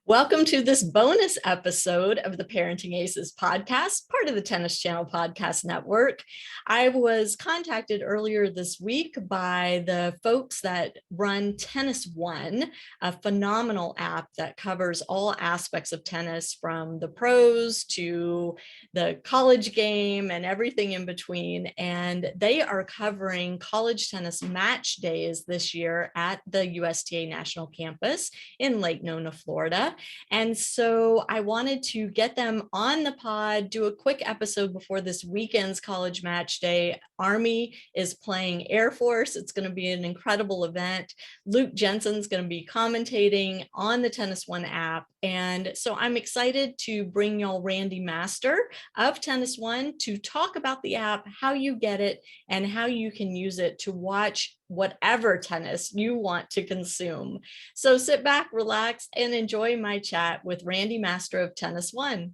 Welcome to this bonus episode of the Parenting Aces Podcast, part of the Tennis Channel Podcast Network. I was contacted earlier this week by the folks that run TennisONE, a phenomenal app that covers all aspects of tennis, from the pros to the college game and everything in between. And they are covering college tennis match days this year at the USTA National Campus in Lake Nona, Florida. And so I wanted to get them on the pod, do a quick episode before this weekend's college match day. Army is playing Air Force. It's going to be an incredible event. Luke Jensen's going to be commentating on the TennisONE app. And so I'm excited to bring y'all Randy Master of TennisONE to talk about the app, how you get it, and how you can use it to watch whatever tennis you want to consume. So sit back, relax, and enjoy my chat with Randy Master of TennisONE.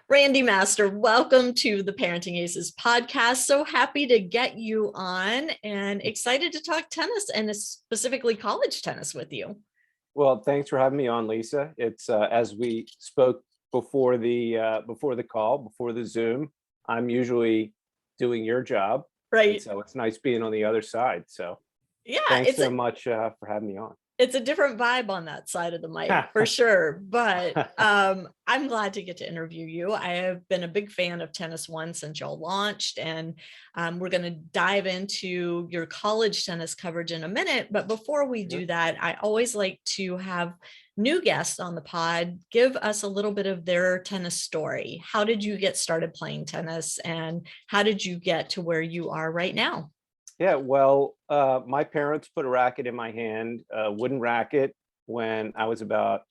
Randy Master, welcome to the Parenting Aces Podcast. So happy to get you on and excited to talk tennis and specifically college tennis with you. Well, thanks for having me on, Lisa. It's as we spoke before the call, before the Zoom, I'm usually doing your job. Right. And so it's nice being on the other side. So yeah, thanks so much for having me on. It's a different vibe on that side of the mic for sure. But I'm glad to get to interview you. I have been a big fan of TennisONE since y'all launched, and we're going to dive into your college tennis coverage in a minute. But before we do that, I always like to have new guests on the pod give us a little bit of their tennis story. How did you get started playing tennis, and how did you get to where you are right now? Yeah, well, my parents put a racket in my hand, a wooden racket, when I was about,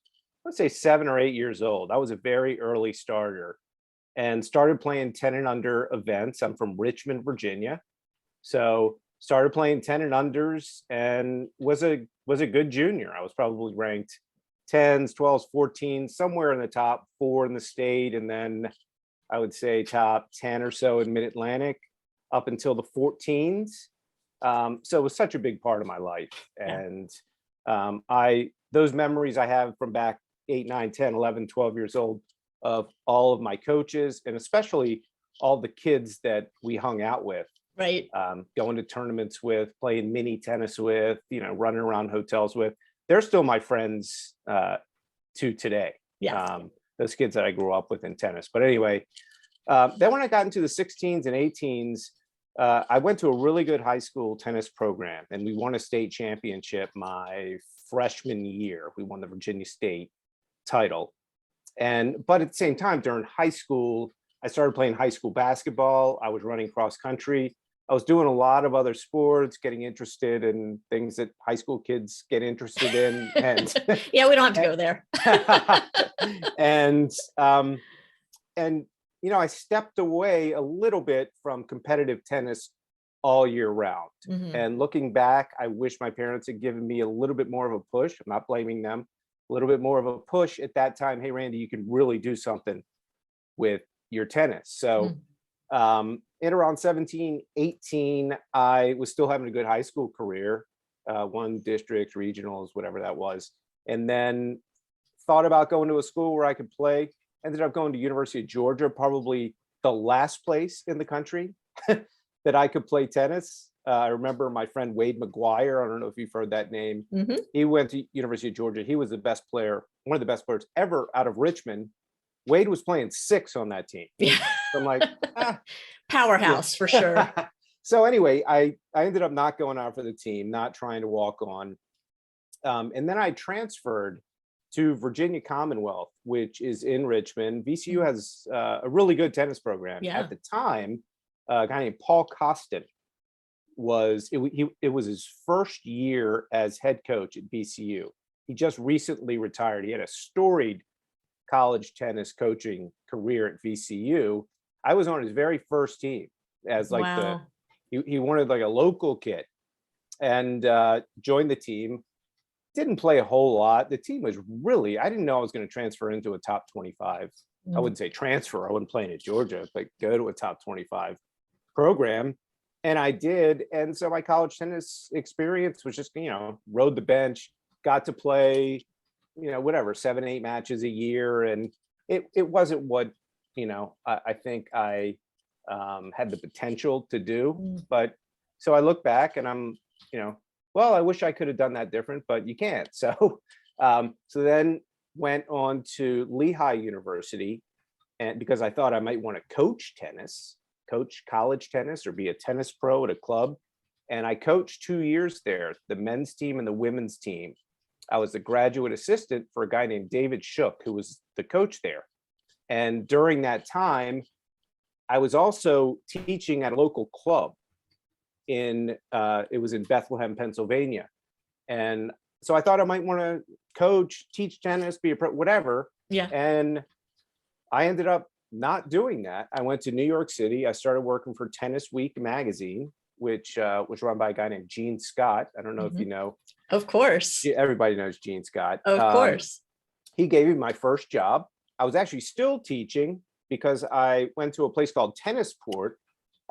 let's say, 7 or 8 years old. I was a very early starter and started playing 10 and under events. I'm from Richmond, Virginia. So started playing 10 and unders and was a good junior. I was probably ranked 10s, 12s, 14s, somewhere in the top 4 in the state. And then I would say top 10 or so in Mid-Atlantic up until the 14s. So it was such a big part of my life. And those memories I have from back 8, 9, 10, 11, 12 years old of all of my coaches, and especially all the kids that we hung out with, right? Going to tournaments with, playing mini tennis with, running around hotels with. They're still my friends to today. Yeah. Those kids that I grew up with in tennis. But anyway, then when I got into the 16s and 18s, I went to a really good high school tennis program, and we won a state championship my freshman year. We won the Virginia State title. But at the same time, during high school, I started playing high school basketball. I was running cross country. I was doing a lot of other sports, getting interested in things that high school kids get interested in. And yeah, we don't have to go there. And I stepped away a little bit from competitive tennis all year round. Mm-hmm. And looking back, I wish my parents had given me a little bit more of a push. I'm not blaming them. A little bit more of a push at that time. Hey, Randy, you can really do something with your tennis. So in around 17, 18, I was still having a good high school career, won districts, regionals, whatever that was. And then thought about going to a school where I could play. Ended up going to University of Georgia, probably the last place in the country that I could play tennis. I remember my friend Wade McGuire. I don't know if you've heard that name. Mm-hmm. He went to University of Georgia. He was the best player, one of the best players ever out of Richmond. Wade was playing 6 on that team. Yeah. So I'm like, powerhouse for sure. So anyway, I ended up not going out for the team, not trying to walk on. And then I transferred to Virginia Commonwealth, which is in Richmond. VCU has a really good tennis program. Yeah. At the time, a guy named Paul Costin it was his first year as head coach at VCU. He just recently retired. He had a storied college tennis coaching career at VCU. I was on his very first team as like he wanted like a local kid, and joined the team. Didn't play a whole lot. The team was really, I didn't know I was going to transfer into a top 25. I wouldn't say transfer. I wasn't playing at Georgia, but go to a top 25 program. And I did. And so my college tennis experience was just, rode the bench, got to play, whatever, 7, 8 matches a year. And it wasn't what, I think I had the potential to do. But so I look back and I'm, well, I wish I could have done that different, but you can't. So, so then went on to Lehigh University, and because I thought I might want to coach college tennis, or be a tennis pro at a club. And I coached 2 years there, the men's team and the women's team. I was the graduate assistant for a guy named David Shook, who was the coach there. And during that time, I was also teaching at a local club it was in Bethlehem, Pennsylvania. And so I thought I might want to coach, teach tennis, be a pro, whatever. Yeah. And I ended up not doing that. I went to New York City. I started working for Tennis Week magazine, which was run by a guy named Gene Scott. I don't know if you know. Of course. Everybody knows Gene Scott. Of course. He gave me my first job. I was actually still teaching because I went to a place called Tennisport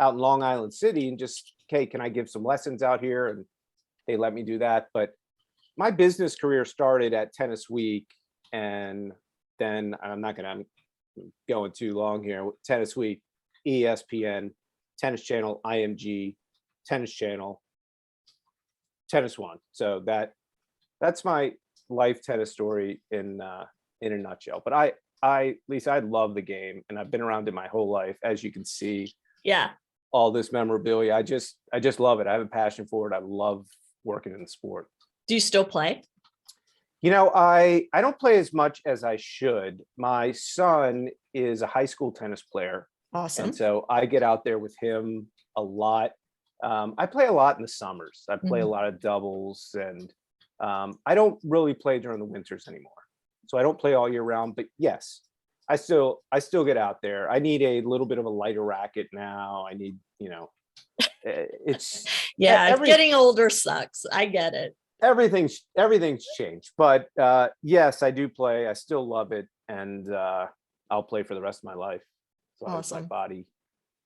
out in Long Island City and just, okay, can I give some lessons out here? And they let me do that. But my business career started at Tennis Week. And then I'm going too long here. Tennis Week, ESPN, Tennis Channel, IMG, Tennis Channel, TennisONE. So that's my life tennis story in a nutshell. But Lisa, I love the game, and I've been around it my whole life, as you can see. Yeah. All this memorabilia. I just love it. I have a passion for it. I love working in the sport. Do you still play? I don't play as much as I should. My son is a high school tennis player. Awesome. And so I get out there with him a lot. I play a lot in the summers. I play a lot of doubles, and I don't really play during the winters anymore. So I don't play all year round, but yes, I still get out there. I need a little bit of a lighter racket now. I need, it's getting older sucks. I get it. Everything's changed, but yes, I do play. I still love it, and I'll play for the rest of my life. So awesome. My body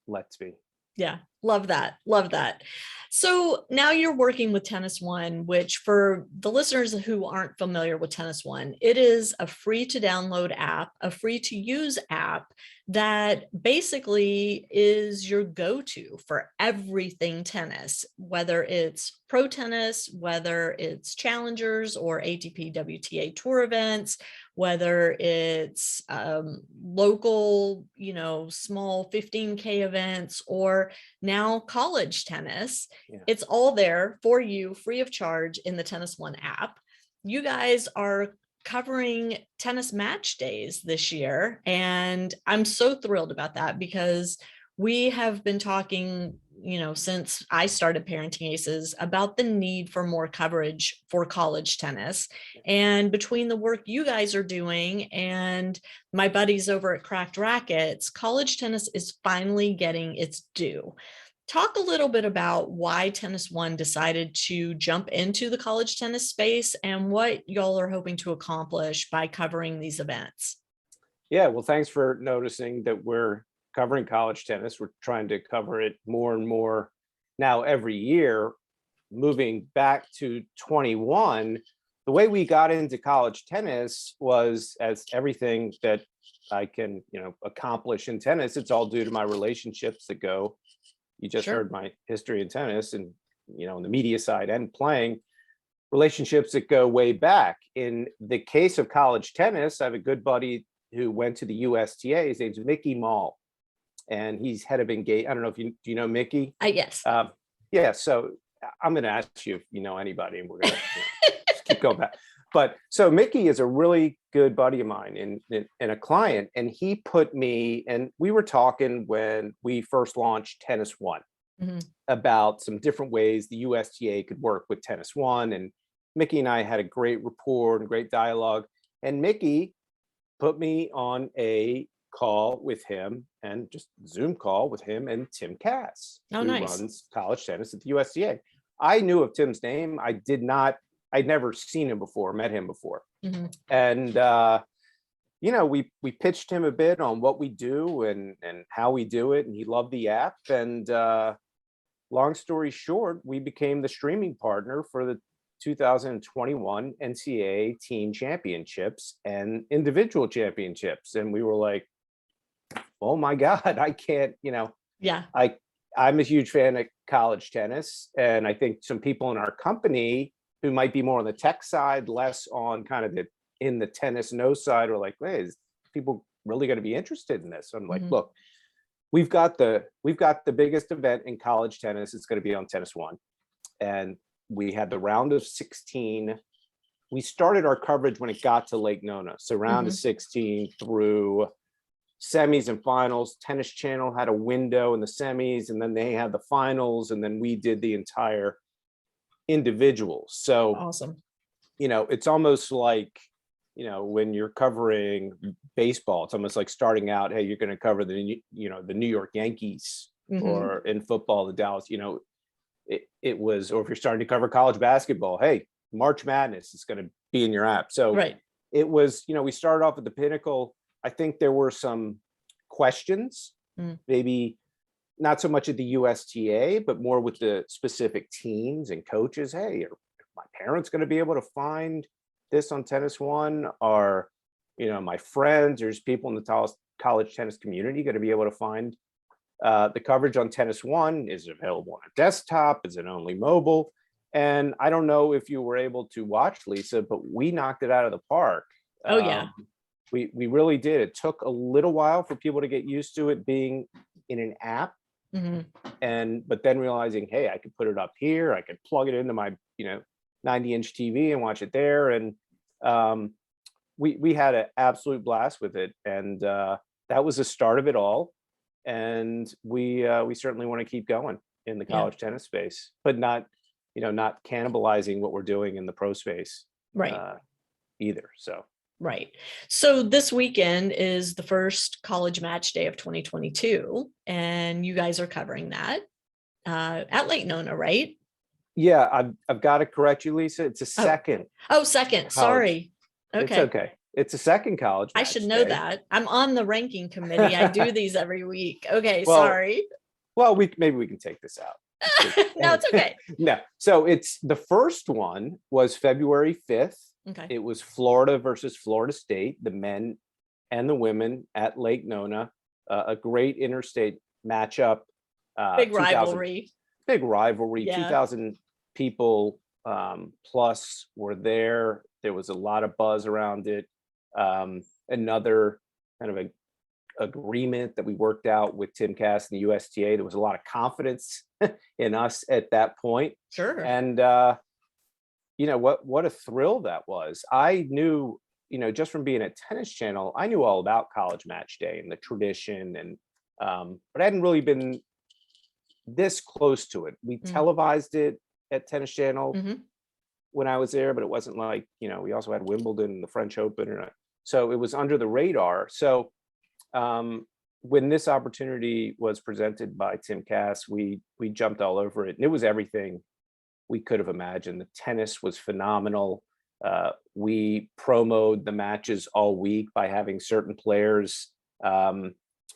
lets me. Yeah, love that. Love that. So now you're working with TennisONE, which, for the listeners who aren't familiar with TennisONE, it is a free to download app, a free to use app that basically is your go-to for everything tennis, whether it's pro tennis, whether it's challengers or ATP WTA tour events, whether it's local, small 15K events, or now college tennis. Yeah. It's all there for you free of charge in the TennisONE app. You guys are covering tennis match days this year, and I'm so thrilled about that, because we have been talking, since I started Parenting Aces, about the need for more coverage for college tennis. And between the work you guys are doing and my buddies over at Cracked Rackets, college tennis is finally getting its due. Talk a little bit about why TennisONE decided to jump into the college tennis space and what y'all are hoping to accomplish by covering these events. Yeah, well, thanks for noticing that we're covering college tennis. We're trying to cover it more and more now every year. Moving back to 21, the way we got into college tennis was, as everything that I can, accomplish in tennis, it's all due to my relationships that go. You just heard my history in tennis, and, on the media side and playing, relationships that go way back. In the case of college tennis, I have a good buddy who went to the USTA. His name's Mickey Mall, and he's head of engagement. I don't know if do you know Mickey? Yes. Yeah. So I'm going to ask you if you know anybody, and we're going to just keep going back. But so Mickey is a really good buddy of mine and a client, and he put me, and we were talking when we first launched TennisONE about some different ways the USTA could work with TennisONE, and Mickey and I had a great rapport and great dialogue, and Mickey put me on a call with him, and just Zoom call with him and Tim Cass, who runs college tennis at the USTA. I knew of Tim's name. I'd never seen him before, met him before. And, we pitched him a bit on what we do and how we do it. And he loved the app. And long story short, we became the streaming partner for the 2021 NCAA team championships and individual championships. And we were like, oh my God, I can't, Yeah. I'm a huge fan of college tennis. And I think some people in our company who might be more on the tech side, less on kind of in the tennis no side, are like, hey, is people really going to be interested in this? So I'm like, look, we've got the biggest event in college tennis. It's going to be on TennisONE. And we had the round of 16. We started our coverage when it got to Lake Nona. So round of 16 through semis and finals. Tennis Channel had a window in the semis, and then they had the finals, and then we did the entire individuals. So awesome. It's almost like, when you're covering baseball, it's almost like starting out, hey, you're going to cover the New York Yankees, or in football, the Dallas, it was, or if you're starting to cover college basketball, hey, March Madness is going to be in your app. So it was, we started off at the pinnacle. I think there were some questions, maybe not so much at the USTA, but more with the specific teams and coaches. Hey, are my parents going to be able to find this on TennisONE? Are, my friends, there's people in the college tennis community going to be able to find the coverage on TennisONE? Is it available on a desktop? Is it only mobile? And I don't know if you were able to watch, Lisa, but we knocked it out of the park. Oh, yeah. We really did. It took a little while for people to get used to it being in an app. But then realizing, hey, I could put it up here. I could plug it into my, 90-inch TV and watch it there. And we had an absolute blast with it. And that was the start of it all. And we certainly want to keep going in the college tennis space, but not cannibalizing what we're doing in the pro space either. So. Right. So this weekend is the first college match day of 2022, and you guys are covering that at Lake Nona, right? Yeah, I've got to correct you, Lisa. It's a second. Oh, second. College. Sorry. Okay. It's okay. It's a second college match I should know day. that. I'm on the ranking committee. I do these every week. Okay, sorry. Well, maybe we can take this out. No, it's okay. No. So it's the first one was February 5th. Okay. It was Florida versus Florida State, the men and the women at Lake Nona. A great interstate matchup. Big rivalry. Big rivalry. Yeah. 2,000 people plus were there. There was a lot of buzz around it. Another kind of agreement that we worked out with Tim Cass and the USTA. There was a lot of confidence in us at that point. Sure. And what a thrill that was. I knew, just from being at Tennis Channel, I knew all about College Match Day and the tradition, and but I hadn't really been this close to it. We televised it at Tennis Channel when I was there, but it wasn't like, we also had Wimbledon and the French Open, so it was under the radar. So when this opportunity was presented by Tim Cass, we jumped all over it, and it was everything we could have imagined. The tennis was phenomenal. We promoted the matches all week by having certain players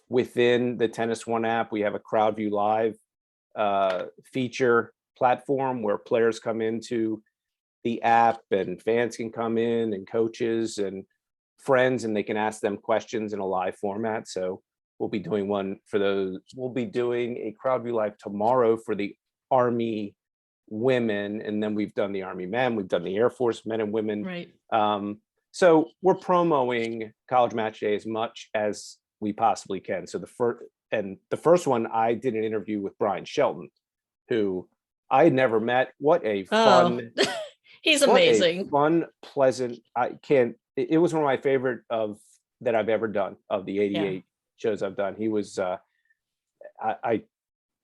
within the TennisONE app. We have a CrowdView Live feature platform where players come into the app and fans can come in, and coaches and friends, and they can ask them questions in a live format. So we'll be doing one for those. We'll be doing a CrowdView Live tomorrow for the Army women, and then we've done the Army men, we've done the Air Force men and women. Right. So we're promoting College Match Day as much as we possibly can. So the first one, I did an interview with Brian Shelton, who I had never met. What a fun he's amazing. What a fun, pleasant. It was one of my favorite that I've ever done of the 88 shows I've done. He was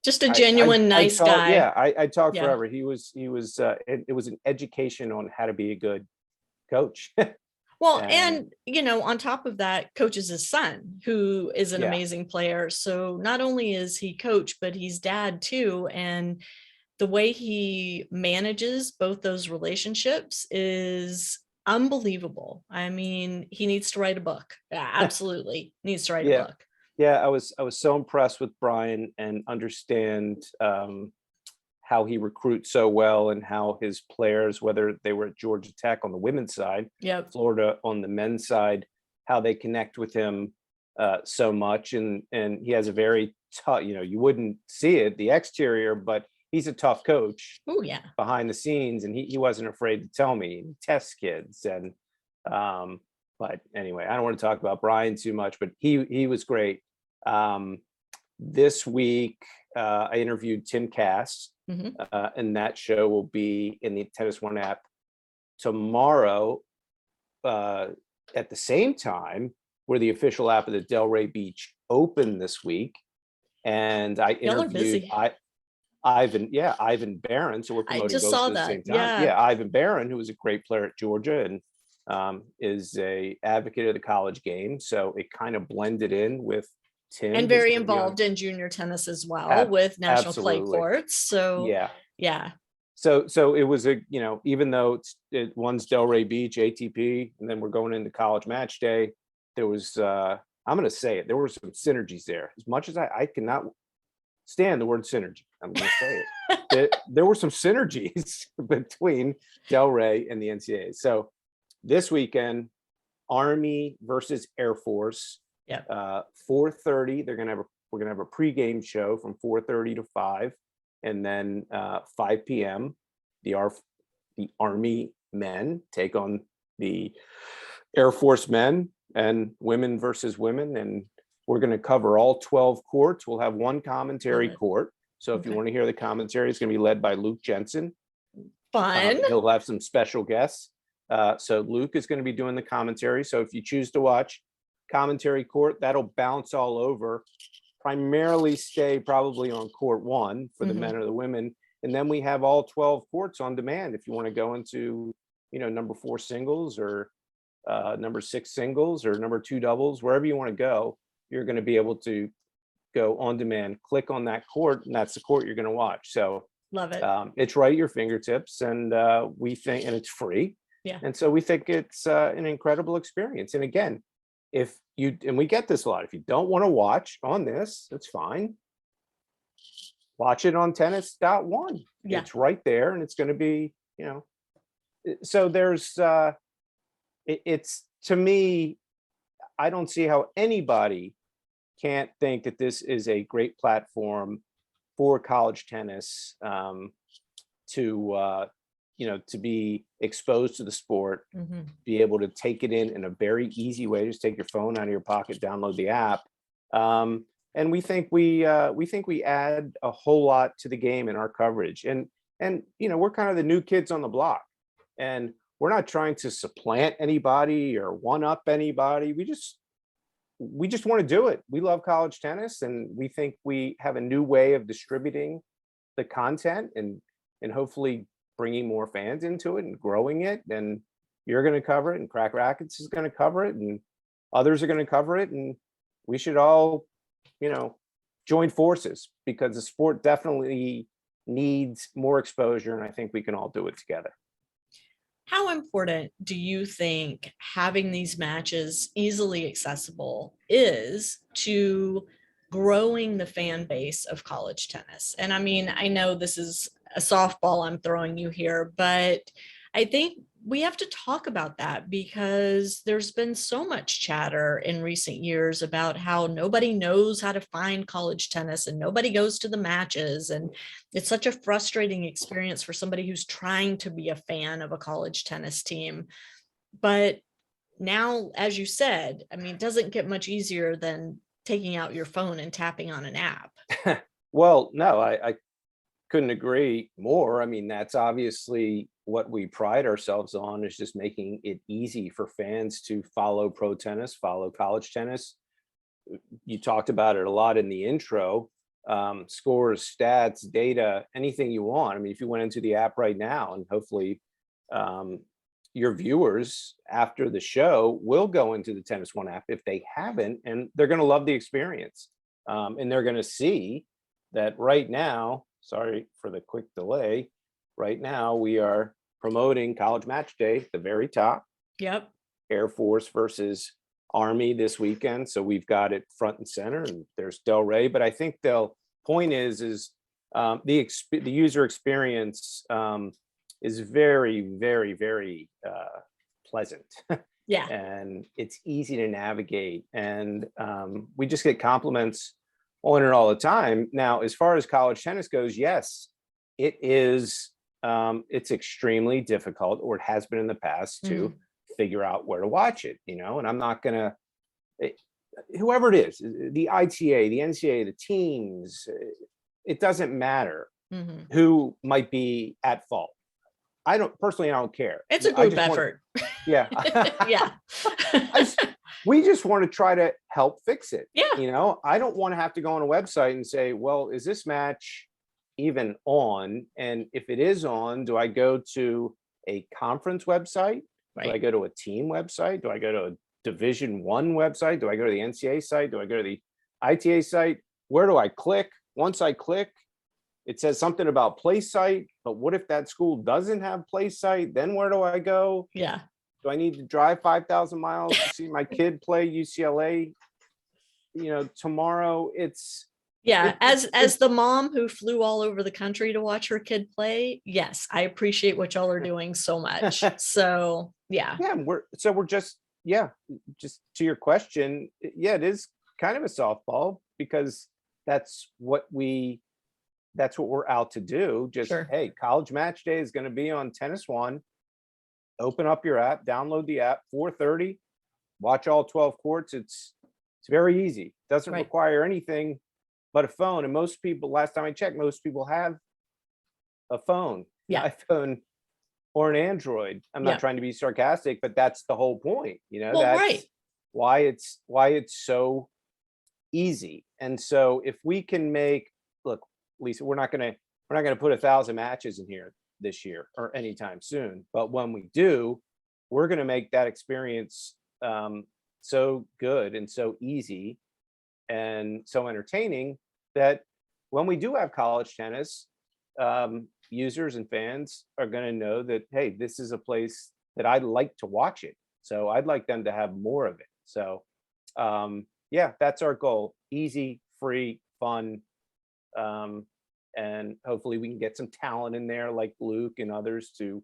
just a genuine nice guy. Yeah, I talked forever. He was it was an education on how to be a good coach. Well, and on top of that, coaches his son, who is an amazing player. So not only is he coach, but he's dad too. And the way he manages both those relationships is unbelievable. I mean, he needs to write a book. Absolutely needs to write a book. Yeah, I was so impressed with Brian and understand how he recruits so well and how his players, whether they were at Georgia Tech on the women's side, Florida on the men's side, how they connect with him so much. And he has a very tough, you wouldn't see it, the exterior, but he's a tough coach. Oh yeah. Behind the scenes. And he wasn't afraid to tell me, he tests kids. And but anyway, I don't want to talk about Brian too much, but he was great. This week, I interviewed Tim Cass, and that show will be in the TennisONE app tomorrow at the same time. We're the official app of the Delray Beach Open this week. And I interviewed Ivan Barron. So we're promoting both at the same time. Yeah, Ivan Barron, who was a great player at Georgia and is a advocate of the college game. So it kind of blended in with Tim. And very involved in junior tennis as well with national clay courts. So yeah. So it was even though one's Delray Beach ATP, and then we're going into College Match Day, there was I'm going to say it, there were some synergies there. As much as I cannot stand the word synergy, I'm going to say it. There were some synergies between Delray and the NCAA. So this weekend, Army versus Air Force. 4:30. We're gonna have a pregame show from 4:30 to 5, and then 5 p.m. the Army men take on the Air Force men, and women versus women, and we're going to cover all 12 courts. We'll have one commentary court. So if you want to hear the commentary, it's going to be led by Luke Jensen. Fun. He'll have some special guests. So Luke is going to be doing the commentary. So if you choose to watch commentary court, that'll bounce all over, primarily stay probably on court 1 for the men or the women. And then we have all 12 courts on demand. If you want to go into, number 4 singles or number 6 singles or number 2 doubles, wherever you want to go, you're going to be able to go on demand, click on that court, and that's the court you're going to watch. So love it. It's right at your fingertips, and we think, and it's free. Yeah. And so we think it's an incredible experience. And again, and we get this a lot, if you don't want to watch on this, that's fine. Watch it on tennis.one. Yeah. It's right there, and it's going to be, so there's, it's, to me, I don't see how anybody can't think that this is a great platform for college tennis to be exposed to the sport, be able to take it in a very easy way. Just take your phone out of your pocket, download the app. And we think we add a whole lot to the game in our coverage. And we're kind of the new kids on the block, and we're not trying to supplant anybody or one up anybody. We just want to do it. We love college tennis, and we think we have a new way of distributing the content and hopefully bringing more fans into it and growing it. And you're going to cover it, and Crack Rackets is going to cover it, and others are going to cover it. And we should all, join forces, because the sport definitely needs more exposure. And I think we can all do it together. How important do you think having these matches easily accessible is to growing the fan base of college tennis? And I mean, I know this is a softball I'm throwing you here, but I think we have to talk about that, because there's been so much chatter in recent years about how nobody knows how to find college tennis and nobody goes to the matches. And it's such a frustrating experience for somebody who's trying to be a fan of a college tennis team. But now, as you said, I mean, it doesn't get much easier than taking out your phone and tapping on an app. Well, no, I couldn't agree more. I mean, that's obviously what we pride ourselves on, is just making it easy for fans to follow pro tennis, follow college tennis. You talked about it a lot in the intro. Scores, stats, data, anything you want. I mean, if you went into the app right now, and hopefully your viewers after the show will go into the TennisONE app if they haven't, and they're going to love the experience. And they're going to see that right now, sorry for the quick delay, right now we are promoting College Match Day at the very top. Yep. Air Force versus Army this weekend. So we've got it front and center, and there's Delray. But I think the point is The user experience is very, very, very pleasant. Yeah. And it's easy to navigate. And we just get compliments on it all the time. Now, as far as college tennis goes, yes, it is. It's extremely difficult, or it has been in the past, to figure out where to watch it, and I'm not going to, whoever it is, the ITA, the NCAA, the teams, it doesn't matter who might be at fault. I don't care. It's a group effort. Yeah. Yeah. We just want to try to help fix it. Yeah. I don't want to have to go on a website and say, well, is this match even on? And if it is on, do I go to a conference website? Right. Do I go to a team website? Do I go to a Division I website? Do I go to the NCAA site? Do I go to the ITA site? Where do I click? Once I click, it says something about play site, but what if that school doesn't have play site? Then where do I go? Yeah. Do I need to drive 5,000 miles to see my kid play UCLA, tomorrow? As the mom who flew all over the country to watch her kid play, yes, I appreciate what y'all are doing so much. So yeah. Yeah, we're just to your question, it is kind of a softball, because that's what we're out to do. Just Sure. Hey, College Match Day is going to be on TennisONE. Open up your app, download the app, 4:30, watch all 12 courts. It's very easy. Doesn't require anything but a phone. And most people, last time I checked, most people have a phone, an iPhone or an Android. I'm not trying to be sarcastic, but that's the whole point. That's why it's so easy. And so if we can look, Lisa, we're not going to put 1,000 matches in here this year or anytime soon. But when we do, we're going to make that experience so good and so easy and so entertaining that when we do have college tennis, users and fans are going to know that, hey, this is a place that I'd like to watch it. So I'd like them to have more of it. So that's our goal. Easy, free, fun. And hopefully we can get some talent in there like Luke and others to,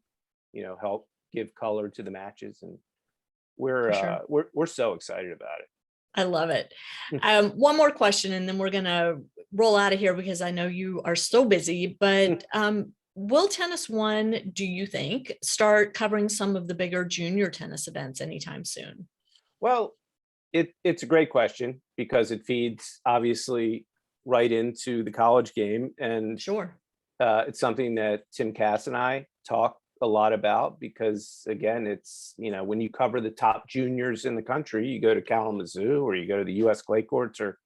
help give color to the matches. And we're so excited about it. I love it. One more question, and then we're going to roll out of here because I know you are so busy, but will TennisONE, do you think, start covering some of the bigger junior tennis events anytime soon? Well, it's a great question, because it feeds obviously right into the college game. And sure, it's something that Tim Cass and I talk a lot about, because again, it's, when you cover the top juniors in the country, you go to Kalamazoo or you go to the US clay courts or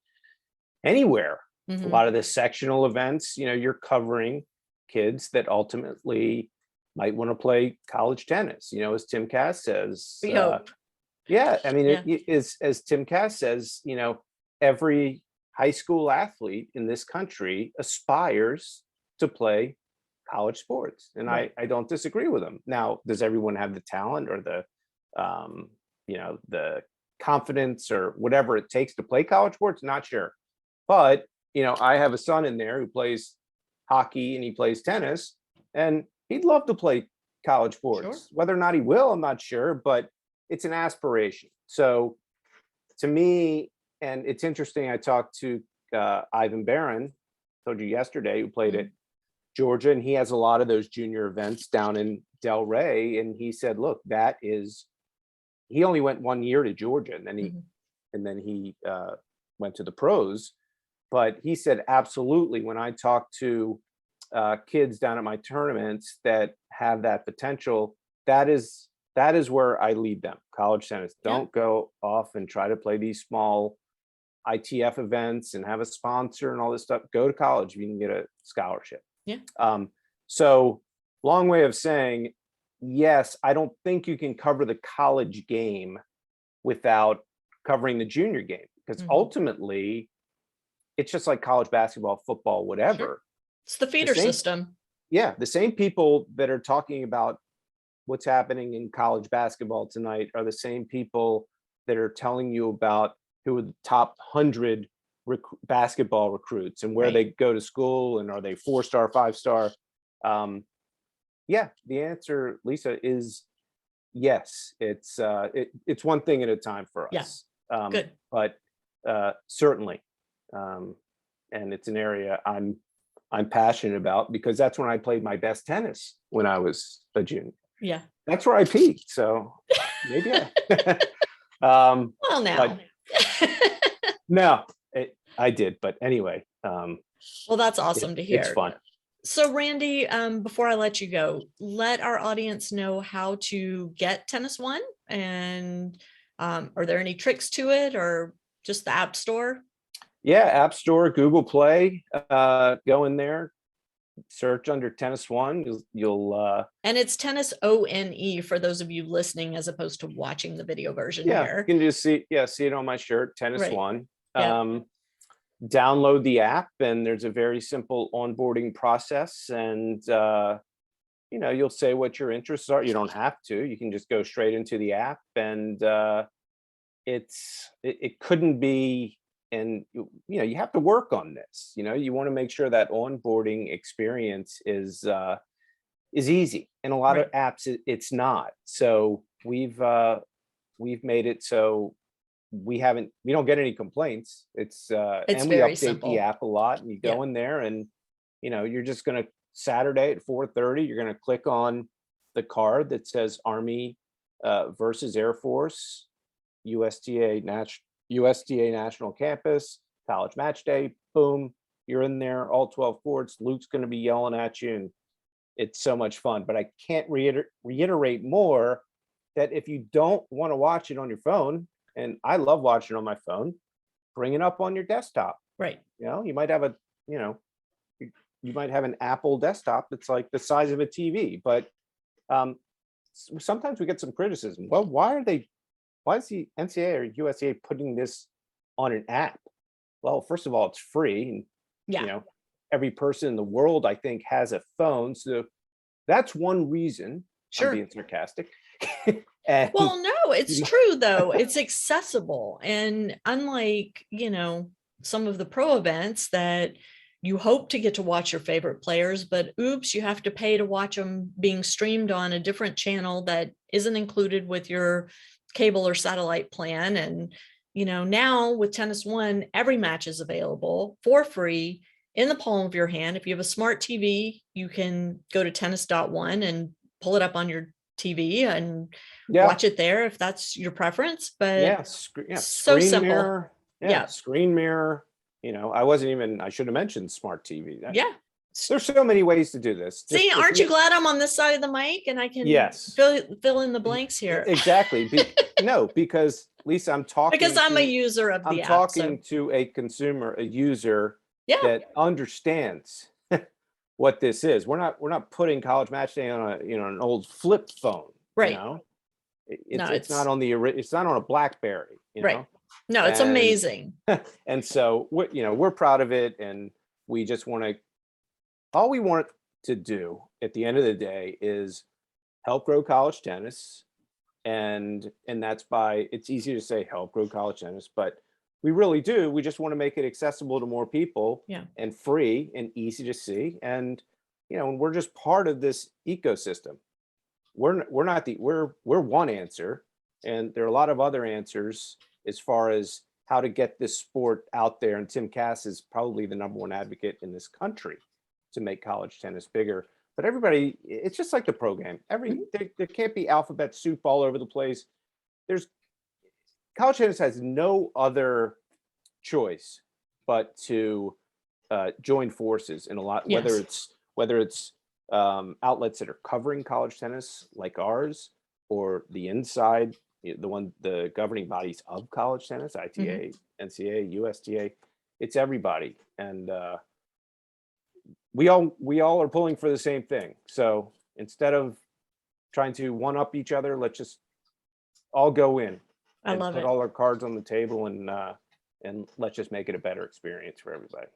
anywhere, a lot of the sectional events, you're covering kids that ultimately might want to play college tennis, as Tim Cass says. We hope. Yeah. I mean, it is, as Tim Cass says, every high school athlete in this country aspires to play college sports. And I don't disagree with him. Now, does everyone have the talent or the confidence or whatever it takes to play college sports? Not sure. But, I have a son in there who plays hockey and he plays tennis, and he'd love to play college sports. Sure. Whether or not he will, I'm not sure, but it's an aspiration. So to me, and it's interesting, I talked to Ivan Barron, told you yesterday, who played at Georgia, and he has a lot of those junior events down in Delray. And he said, look, he only went 1 year to Georgia, and then he went to the pros. But he said, absolutely, when I talk to kids down at my tournaments that have that potential, that is where I lead them. College tennis. Don't go off and try to play these small ITF events and have a sponsor and all this stuff. Go to college if you can get a scholarship. Yeah. So long way of saying, yes, I don't think you can cover the college game without covering the junior game, because ultimately it's just like college basketball, football, whatever. Sure. It's the feeder system. Yeah. The same people that are talking about what's happening in college basketball tonight are the same people that are telling you about who are the top 100 basketball recruits and where Right. they go to school and are they 4-star, 5-star. Yeah, the answer, Lisa, is yes. It's one thing at a time for Yeah. us. Good. But certainly, and it's an area I'm passionate about because that's when I played my best tennis when I was a junior. Yeah. That's where I peaked. So maybe Well, but now. no, I did. But anyway, Well, that's awesome to it's hear. fun. So Randy, before I let you go, let our audience know how to get TennisONE, and are there any tricks to it or just the App Store? Yeah, App Store, Google Play, go in there, search under TennisONE. You'll And it's TennisONE for those of you listening as opposed to watching the video version you here. can just see it on my shirt, Right. TennisONE. Yep. Download the app, and there's a very simple onboarding process, and you'll say what your interests are. You don't have to. You can just go straight into the app, and it couldn't be. And you have to work on this. You want to make sure that onboarding experience is easy. And a lot of apps, it's not. So we've made it so we don't get any complaints. It's and we very update simple. the app a lot, and you go Yeah. in there, and you're just gonna Saturday at 4:30, you're gonna click on the card that says Army versus Air Force, USTA National Campus, College Match Day. Boom, you're in there, all 12 courts. Luke's gonna be yelling at you, and it's so much fun. But I can't reiterate more that if you don't want to watch it on your phone, and I love watching on my phone, bring it up on your desktop. Right. You might have you might have an Apple desktop that's like the size of a TV, but sometimes we get some criticism. Well, why is the NCAA or USTA putting this on an app? Well, first of all, it's free, and every person in the world, I think, has a phone, so that's one reason. Sure. I'm being sarcastic. And well, no, it's true though. It's accessible, and unlike some of the pro events that you hope to get to watch your favorite players, but oops, you have to pay to watch them being streamed on a different channel that isn't included with your cable or satellite plan. And now with TennisONE, every match is available for free in the palm of your hand. If you have a smart TV, you can go to tennis.one and pull it up on your TV and watch it there if that's your preference. But so screen simple. Mirror. Screen mirror. I should have mentioned smart TV. There's so many ways to do this. See, aren't you glad I'm on this side of the mic and I can fill in the blanks here? Exactly. Because Lisa, I'm talking because I'm a user of the app. I'm talking to a consumer, a user that understands what this is. We're not putting College Match Day on an old flip phone. Right. It's not on a BlackBerry. Right. No, it's amazing. And so we're proud of it, and we just all we want to do at the end of the day is help grow college tennis. And that's it's easy to say help grow college tennis, but we really do. We just want to make it accessible to more people, and free and easy to see. And we're just part of this ecosystem. We're one answer, and there are a lot of other answers as far as how to get this sport out there. And Tim Cass is probably the number one advocate in this country to make college tennis bigger. But everybody, it's just like the program. There can't be alphabet soup all over the place. College tennis has no other choice but to join forces in a lot. Whether it's outlets that are covering college tennis like ours, or the inside, the governing bodies of college tennis, ITA, NCAA, USTA. It's everybody, and we all are pulling for the same thing. So instead of trying to one up each other, let's just all go in and put all our cards on the table, and let's just make it a better experience for everybody.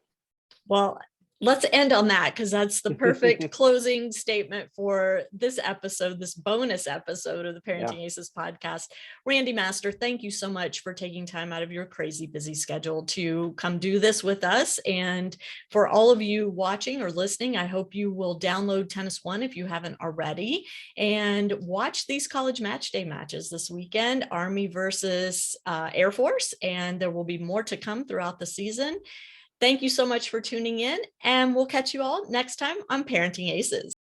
Well, Let's end on that, because that's the perfect closing statement for this episode, this bonus episode of the Parenting Aces podcast. Randy Master, thank you so much for taking time out of your crazy busy schedule to come do this with us. And for all of you watching or listening, I hope you will download TennisONE if you haven't already, and watch these college match day matches this weekend, Army versus Air Force, and there will be more to come throughout the season. Thank you so much for tuning in, and we'll catch you all next time on Parenting Aces.